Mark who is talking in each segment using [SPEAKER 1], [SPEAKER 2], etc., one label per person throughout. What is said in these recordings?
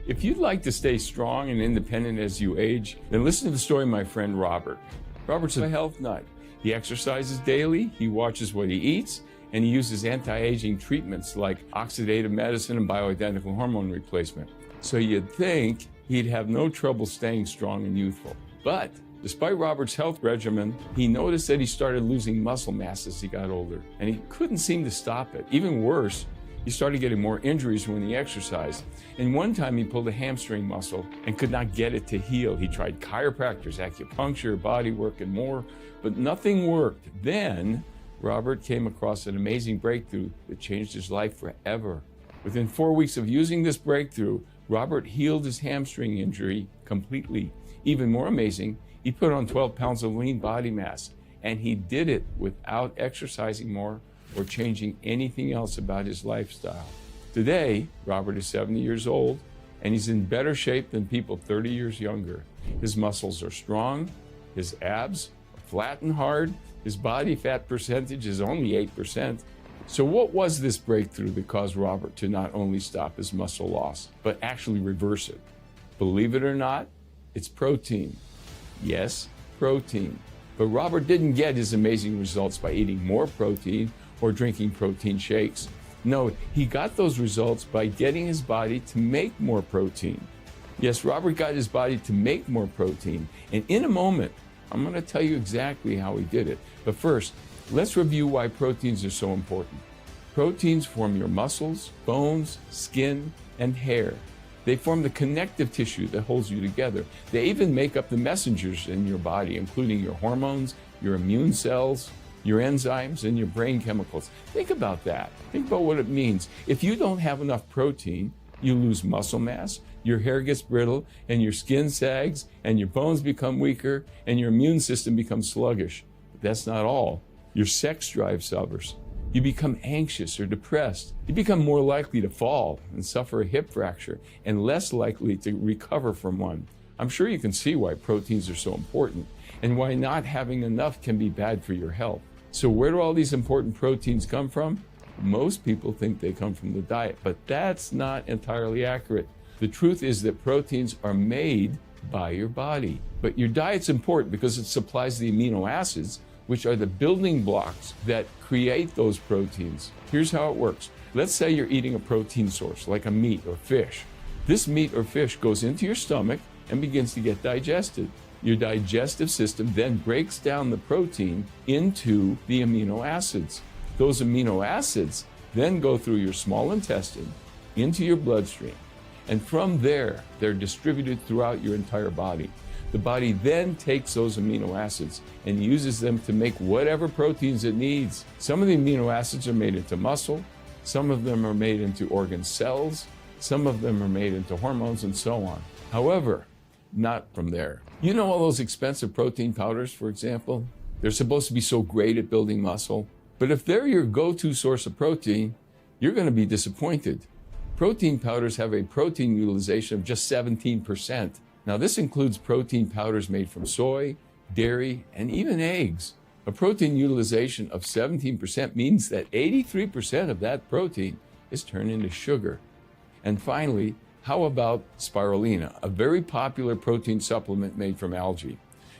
[SPEAKER 1] If you'd like to stay strong and independent as you age, then listen to the story of my friend Robert. Robert's a health nut. He exercises daily, he watches what he eats, and he uses anti-aging treatments like oxidative medicine and bioidentical hormone replacement. So you'd think he'd have no trouble staying strong and youthful. But despite Robert's health regimen, he noticed that he started losing muscle mass as he got older, and he couldn't seem to stop it. Even worse, he started getting more injuries when he exercised. And one time he pulled a hamstring muscle and could not get it to heal. He tried chiropractors, acupuncture, body work, and more, but nothing worked. Then Robert came across an amazing breakthrough that changed his life forever. Within 4 weeks of using this breakthrough, Robert healed his hamstring injury completely. Even more amazing, he put on 12 pounds of lean body mass, and he did it without exercising more or changing anything else about his lifestyle. Today, Robert is 70 years old, and he's in better shape than people 30 years younger. His muscles are strong, his abs are flat and hard, his body fat percentage is only 8%. So what was this breakthrough that caused Robert to not only stop his muscle loss, but actually reverse it? Believe it or not, it's protein. Yes, protein. But Robert didn't get his amazing results by eating more protein or drinking protein shakes. No, he got those results by getting his body to make more protein. Yes, Robert got his body to make more protein. And in a moment, I'm going to tell you exactly how he did it. But first, let's review why proteins are so important. Proteins form your muscles, bones, skin, and hair. They form the connective tissue that holds you together. They even make up the messengers in your body, including your hormones, your immune cells, your enzymes, and your brain chemicals. Think about that. Think about what it means. If you don't have enough protein, you lose muscle mass, your hair gets brittle, and your skin sags, and your bones become weaker, and your immune system becomes sluggish. But that's not all. Your sex drive suffers. You become anxious or depressed. You become more likely to fall and suffer a hip fracture, and less likely to recover from one. I'm sure you can see why proteins are so important, and why not having enough can be bad for your health. So where do all these important proteins come from? Most people think they come from the diet, but that's not entirely accurate. The truth is that proteins are made by your body. But your diet's important because it supplies the amino acids, which are the building blocks that create those proteins. Here's how it works. Let's say you're eating a protein source, like a meat or fish. This meat or fish goes into your stomach and begins to get digested. Your digestive system then breaks down the protein into the amino acids. Those amino acids then go through your small intestine into your bloodstream. And from there, they're distributed throughout your entire body. The body then takes those amino acids and uses them to make whatever proteins it needs. Some of the amino acids are made into muscle, some of them are made into organ cells, some of them are made into hormones, and so on. However, not from there. You know all those expensive protein powders, for example? They're supposed to be so great at building muscle. But if they're your go-to source of protein, you're going to be disappointed. Protein powders have a protein utilization of just 17%. Now, this includes protein powders made from soy, dairy, and even eggs. A protein utilization of 17% means that 83% of that protein is turned into sugar. And finally, how about spirulina, a very popular protein supplement made from algae?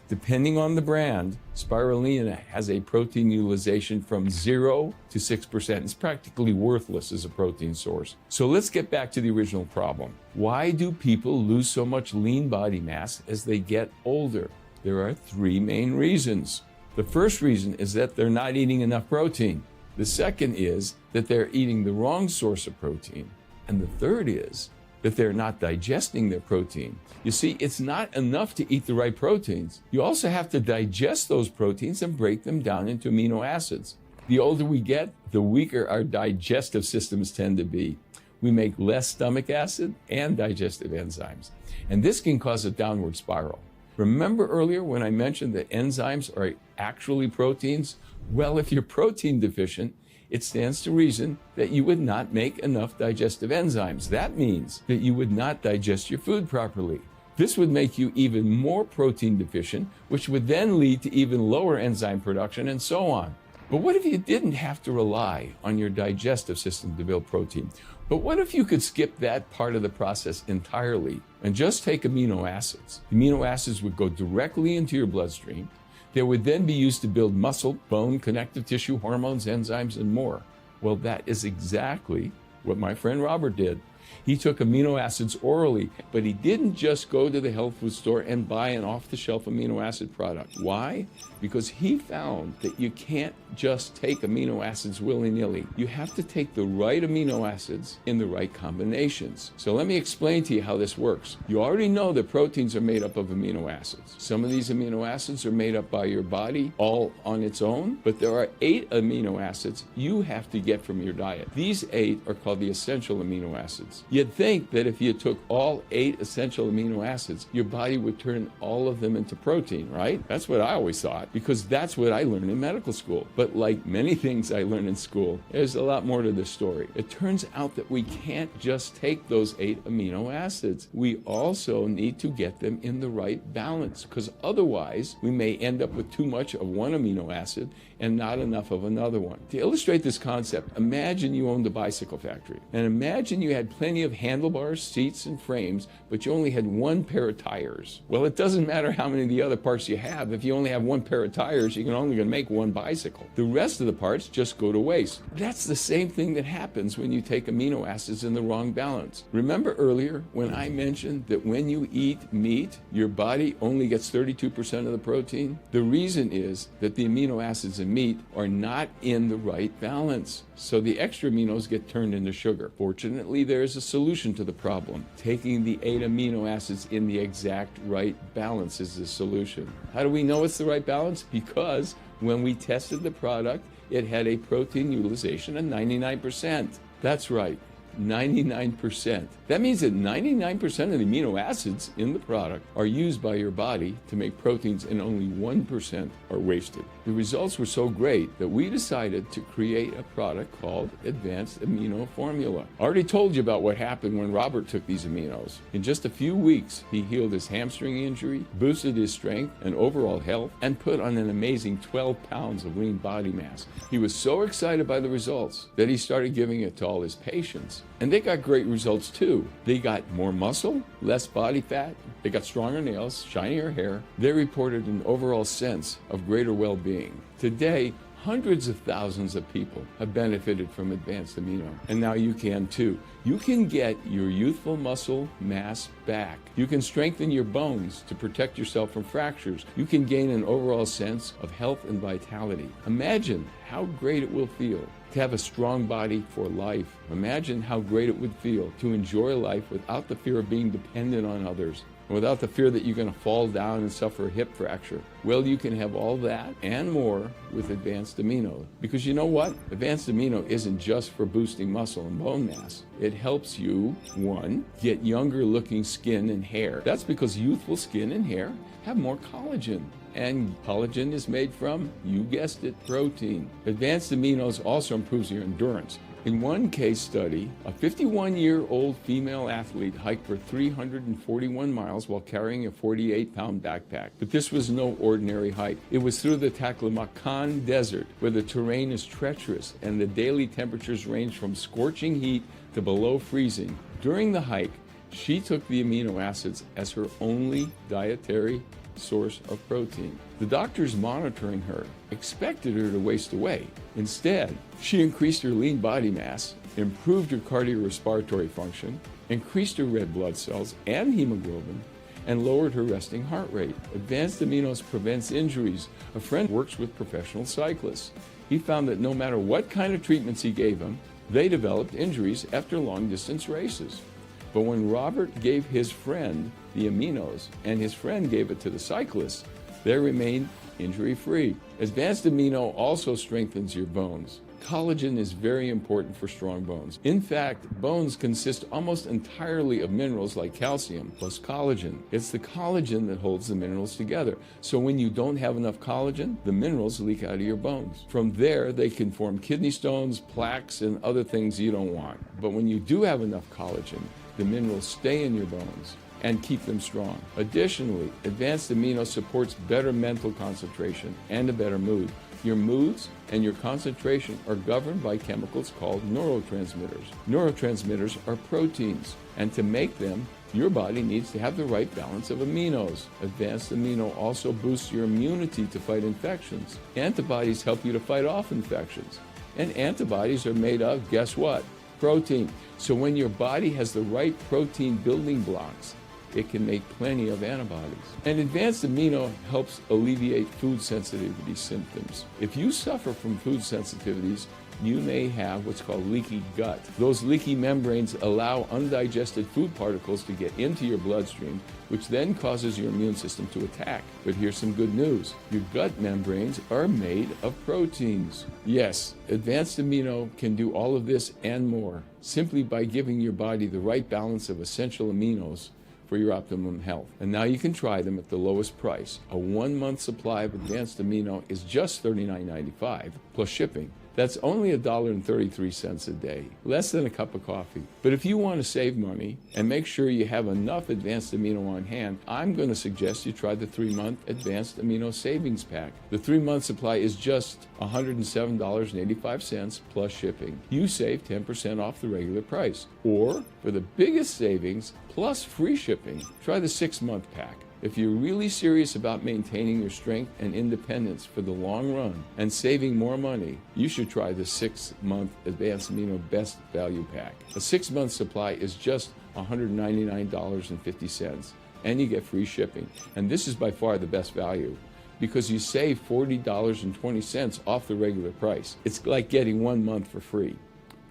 [SPEAKER 1] Depending on the brand, spirulina has a protein utilization from 0 to 6%. It's practically worthless as a protein source. So let's get back to the original problem. Why do people lose so much lean body mass as they get older? There are three main reasons. The first reason is that they're not eating enough protein. The second is that they're eating the wrong source of protein. And the third is that they're not digesting their protein. You see, it's not enough to eat the right proteins. You also have to digest those proteins and break them down into amino acids. The older we get, the weaker our digestive systems tend to be. We make less stomach acid and digestive enzymes. And this can cause a downward spiral. Remember earlier when I mentioned that enzymes are actually proteins? Well, if you're protein deficient, it stands to reason that you would not make enough digestive enzymes. That means that you would not digest your food properly. This would make you even more protein deficient, which would then lead to even lower enzyme production and so on. But what if you didn't have to rely on your digestive system to build protein? But what if you could skip that part of the process entirely and just take amino acids? Amino acids would go directly into your bloodstream. They would then be used to build muscle, bone, connective tissue, hormones, enzymes, and more. Well, that is exactly what my friend Robert did. He took amino acids orally, but he didn't just go to the health food store and buy an off-the-shelf amino acid product. Why? Because he found that you can't just take amino acids willy-nilly. You have to take the right amino acids in the right combinations. So let me explain to you how this works. You already know that proteins are made up of amino acids. Some of these amino acids are made up by your body all on its own, but there are 8 amino acids you have to get from your diet. These 8 are called the essential amino acids. You'd think that if you took all 8 essential amino acids, your body would turn all of them into protein, right? That's what I always thought, because that's what I learned in medical school. But like many things I learned in school, there's a lot more to this story. It turns out that we can't just take those 8 amino acids. We also need to get them in the right balance, because otherwise we may end up with too much of one amino acid and not enough of another one. To illustrate this concept, imagine you owned a bicycle factory, and imagine you had plenty of handlebars, seats, and frames, but you only had one pair of tires. Well, it doesn't matter how many of the other parts you have. If you only have one pair of tires, you're only going to make one bicycle. The rest of the parts just go to waste. That's the same thing that happens when you take amino acids in the wrong balance. Remember earlier when I mentioned that when you eat meat, your body only gets 32% of the protein? The reason is that the amino acids in meat are not in the right balance. So the extra aminos get turned into sugar. Fortunately, there is a solution to the problem. Taking the 8 amino acids in the exact right balance is the solution. How do we know it's the right balance? Because when we tested the product, it had a protein utilization of 99%. That's right, 99%. That means that 99% of the amino acids in the product are used by your body to make proteins, and only 1% are wasted. The results were so great that we decided to create a product called Advanced Amino Formula. I already told you about what happened when Robert took these aminos. In just a few weeks, he healed his hamstring injury, boosted his strength and overall health, and put on an amazing 12 pounds of lean body mass. He was so excited by the results that he started giving it to all his patients. And they got great results too. They got more muscle, less body fat, they got stronger nails, shinier hair. They reported an overall sense of greater well-being. Today, hundreds of thousands of people have benefited from Advanced Amino, and now you can too. You can get your youthful muscle mass back. You can strengthen your bones to protect yourself from fractures. You can gain an overall sense of health and vitality. Imagine how great it will feel to have a strong body for life. Imagine how great it would feel to enjoy life without the fear of being dependent on others, without the fear that you're going to fall down and suffer a hip fracture. Well, you can have all that and more with Advanced Amino. Because you know what? Advanced Amino isn't just for boosting muscle and bone mass. It helps you, 1, get younger looking skin and hair. That's because youthful skin and hair have more collagen. And collagen is made from, you guessed it, protein. Advanced Aminos also improves your endurance. In one case study, a 51-year-old female athlete hiked for 341 miles while carrying a 48-pound backpack. But this was no ordinary hike. It was through the Taklamakan Desert, where the terrain is treacherous and the daily temperatures range from scorching heat to below freezing. During the hike, she took the amino acids as her only dietary source of protein. The doctors monitoring her expected her to waste away. Instead, she increased her lean body mass, improved her cardiorespiratory function, increased her red blood cells and hemoglobin, and lowered her resting heart rate. Advanced Aminos prevents injuries. A friend works with professional cyclists. He found that no matter what kind of treatments he gave them, they developed injuries after long-distance races. But when Robert gave his friend the aminos, and his friend gave it to the cyclists, they remained injury-free. Advanced Amino also strengthens your bones. Collagen is very important for strong bones. In fact, bones consist almost entirely of minerals like calcium plus collagen. It's the collagen that holds the minerals together. So when you don't have enough collagen, the minerals leak out of your bones. From there, they can form kidney stones, plaques, and other things you don't want. But when you do have enough collagen, the minerals stay in your bones and keep them strong. Additionally, Advanced Amino supports better mental concentration and a better mood. Your moods and your concentration are governed by chemicals called neurotransmitters. Neurotransmitters are proteins, and to make them, your body needs to have the right balance of aminos. Advanced Amino also boosts your immunity to fight infections. Antibodies help you to fight off infections. And antibodies are made of, guess what? Protein. So when your body has the right protein building blocks, it can make plenty of antibodies. And Advanced Amino helps alleviate food sensitivity symptoms. If you suffer from food sensitivities, you may have what's called leaky gut. Those leaky membranes allow undigested food particles to get into your bloodstream, which then causes your immune system to attack. But here's some good news. Your gut membranes are made of proteins. Yes, Advanced Amino can do all of this and more, simply by giving your body the right balance of essential aminos for your optimum health. And now you can try them at the lowest price. A 1-month supply of Advanced Amino is just $39.95 plus shipping. That's only $1.33 a day, less than a cup of coffee. But if you want to save money and make sure you have enough Advanced Amino on hand, I'm going to suggest you try the 3-month Advanced Amino Savings Pack. The 3-month supply is just $107.85 plus shipping. You save 10% off the regular price. Or, for the biggest savings, plus free shipping, try the 6-month pack. If you're really serious about maintaining your strength and independence for the long run and saving more money, you should try the 6-month Advanced Amino Best Value Pack. A 6-month supply is just $199.50, and you get free shipping. And this is by far the best value, because you save $40.20 off the regular price. It's like getting 1 month for free.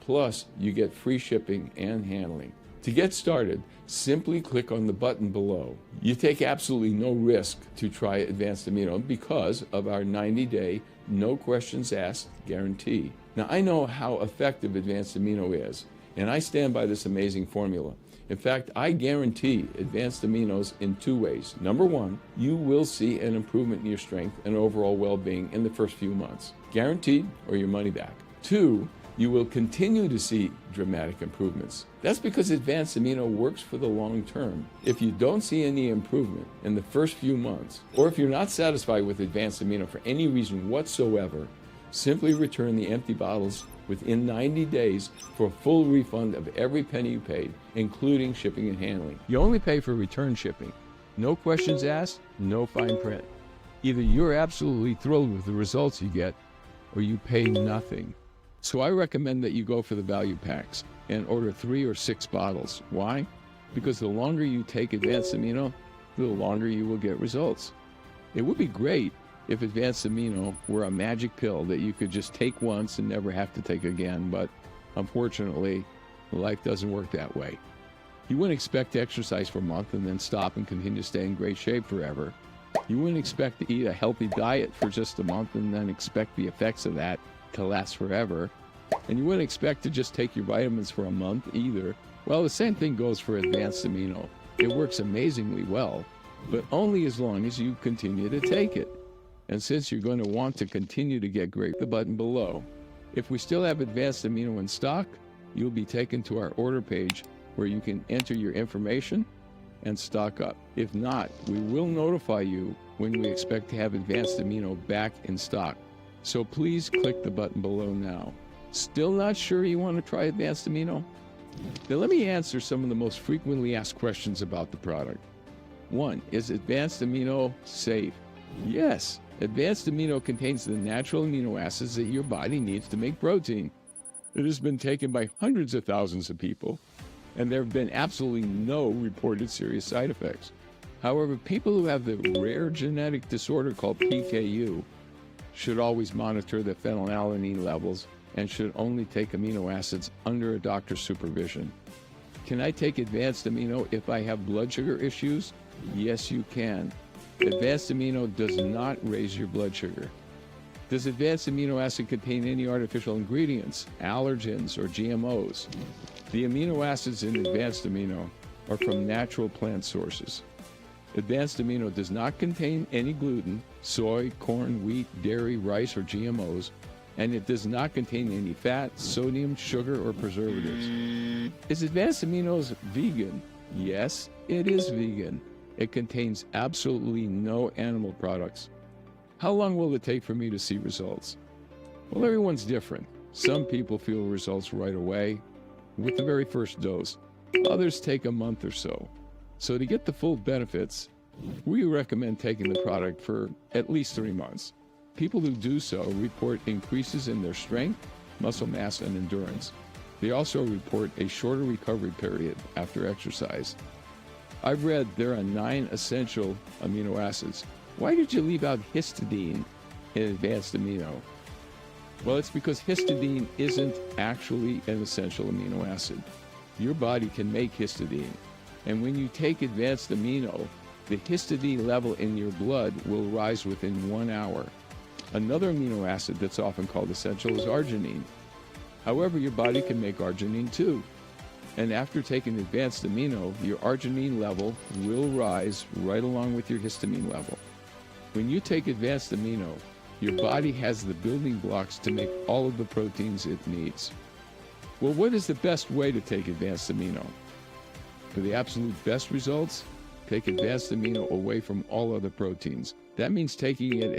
[SPEAKER 1] Plus, you get free shipping and handling. To get started, simply click on the button below. You take absolutely no risk to try Advanced Amino because of our 90-day, no questions asked guarantee. Now, I know how effective Advanced Amino is, and I stand by this amazing formula. In fact, I guarantee Advanced Aminos in 2 ways. Number 1, you will see an improvement in your strength and overall well-being in the first few months. Guaranteed, or your money back. 2, you will continue to see dramatic improvements. That's because Advanced Amino works for the long term. If you don't see any improvement in the first few months, or if you're not satisfied with Advanced Amino for any reason whatsoever, simply return the empty bottles within 90 days for a full refund of every penny you paid, including shipping and handling. You only pay for return shipping. No questions asked, no fine print. Either you're absolutely thrilled with the results you get, or you pay nothing. So I recommend that you go for the value packs and order 3 or 6 bottles. Why? Because the longer you take Advanced Amino, the longer you will get results. It would be great if Advanced Amino were a magic pill that you could just take once and never have to take again, but unfortunately, life doesn't work that way. You wouldn't expect to exercise for a month and then stop and continue to stay in great shape forever. You wouldn't expect to eat a healthy diet for just a month and then expect the effects of that to last forever. And you wouldn't expect to just take your vitamins for a month either. Well, the same thing goes for Advanced Amino. It works amazingly well, but only as long as you continue to take it. And since you're going to want to continue to get great, the button below. If we still have Advanced Amino in stock, you'll be taken to our order page where you can enter your information and stock up. If not, we will notify you when we expect to have Advanced Amino back in stock. So please click the button below now. Still not sure you want to try Advanced Amino? Now let me answer some of the most frequently asked questions about the product. 1, is Advanced Amino safe? Yes, Advanced Amino contains the natural amino acids that your body needs to make protein. It has been taken by hundreds of thousands of people, and there have been absolutely no reported serious side effects. However, people who have the rare genetic disorder called PKU should always monitor the phenylalanine levels and should only take amino acids under a doctor's supervision. Can I take Advanced Amino if I have blood sugar issues? Yes, you can. Advanced Amino does not raise your blood sugar. Does Advanced Amino acid contain any artificial ingredients, allergens, or GMOs? The amino acids in Advanced Amino are from natural plant sources. Advanced Amino does not contain any gluten, soy, corn, wheat, dairy, rice, or GMOs, and it does not contain any fat, sodium, sugar, or preservatives. Is Advanced Aminos vegan? Yes, it is vegan. It contains absolutely no animal products.
[SPEAKER 2] How long will it take for me to see results? Well, everyone's different. Some people feel results right away with the very first dose. Others take a month or so. So to get the full benefits, we recommend taking the product for at least 3 months. People who do so report increases in their strength, muscle mass, and endurance. They also report a shorter recovery period after exercise. I've read there are 9 essential amino acids. Why did you leave out histidine in Advanced Amino? Well, it's because histidine isn't actually an essential amino acid. Your body can make histidine, and when you take Advanced Amino, the histidine level in your blood will rise within 1 hour. Another amino acid that's often called essential is arginine. However, your body can make arginine too. And after taking Advanced Amino, your arginine level will rise right along with your histamine level. When you take Advanced Amino, your body has the building blocks to make all of the proteins it needs. Well, what is the best way to take Advanced Amino? For the absolute best results, take Advanced Amino away from all other proteins. That means taking it